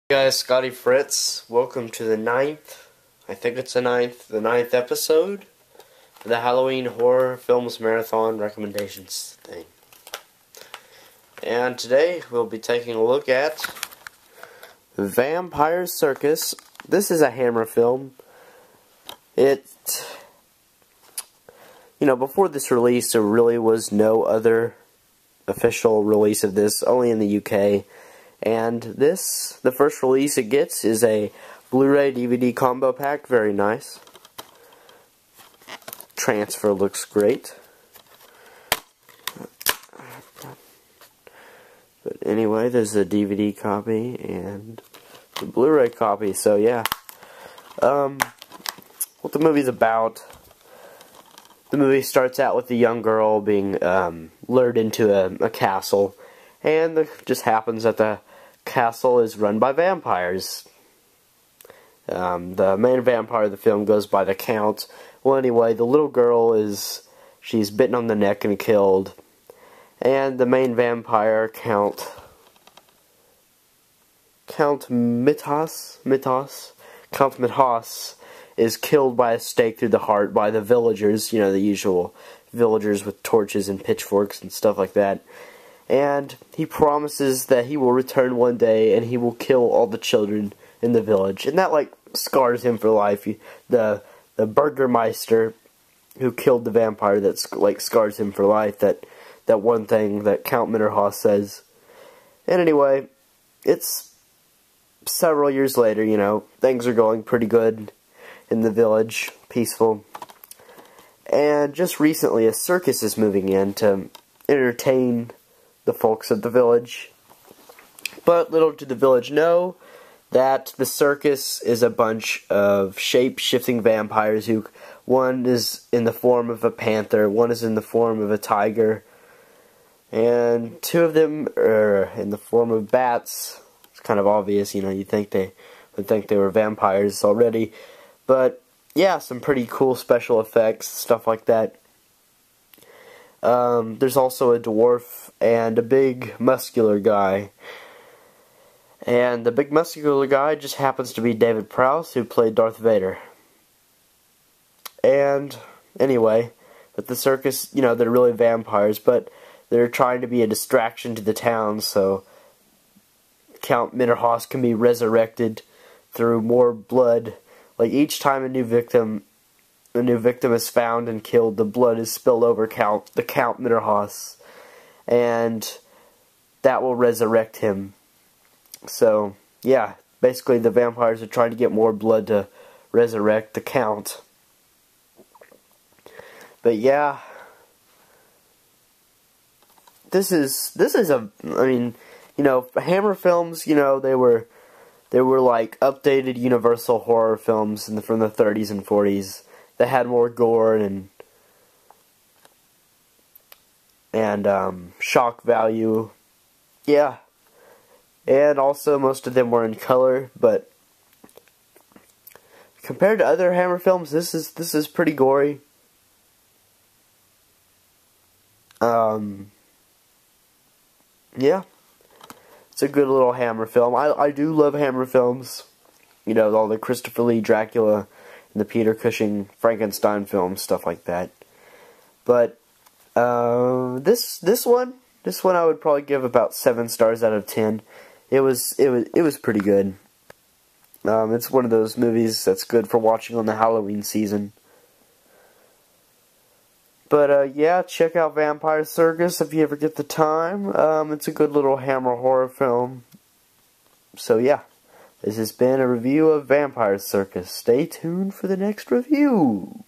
Hey guys, Scotty Fritz. Welcome to the ninth episode of the Halloween Horror Films Marathon Recommendations thing. And today we'll be taking a look at Vampire Circus. This is a Hammer film. Before this release, there really was no other official release of this, only in the UK. And this, the first release it gets, is a Blu-ray DVD combo pack. Very nice. Transfer looks great. But anyway, there's a DVD copy and the Blu-ray copy. So yeah, what the movie's about. The movie starts out with a young girl being lured into a castle, and it just happens that the castle is run by vampires. The main vampire of the film goes by the Count. Well, anyway, the little girl she's bitten on the neck and killed, and the main vampire, Count Mitos, is killed by a stake through the heart by the villagers, the usual villagers with torches and pitchforks and stuff like that. And he promises that he will return one day and he will kill all the children in the village. And that, scars him for life. The Burgermeister who killed the vampire, that, scars him for life. That one thing that Count Mitterhaus says. And anyway, it's several years later, things are going pretty good in the village, peaceful. And just recently, a circus is moving in to entertain the folks of the village. But little did the village know that the circus is a bunch of shape-shifting vampires who, one is in the form of a panther, one is in the form of a tiger, and two of them are in the form of bats. It's kind of obvious, you'd think they would think they were vampires already. But yeah, some pretty cool special effects, stuff like that. There's also a dwarf and a big muscular guy. And the big muscular guy just happens to be David Prowse, who played Darth Vader. And anyway, with the circus, they're really vampires, but they're trying to be a distraction to the town, so Count Mitterhaus can be resurrected through more blood. Each time a new victim is found and killed, the blood is spilled over the Count Mitterhaus, and that will resurrect him. So, yeah, basically the vampires are trying to get more blood to resurrect the Count. But yeah, this is Hammer films, they were updated Universal horror films from the 30s and 40s that had more gore and shock value. Yeah. And also most of them were in color, but compared to other Hammer films, this is pretty gory. Yeah. It's a good little Hammer film. I do love Hammer films. All the Christopher Lee Dracula and the Peter Cushing Frankenstein films, stuff like that. But this one I would probably give about 7 stars out of 10. It was pretty good. It's one of those movies that's good for watching on the Halloween season. But yeah, check out Vampire Circus if you ever get the time. It's a good little Hammer horror film. So yeah, this has been a review of Vampire Circus. Stay tuned for the next review.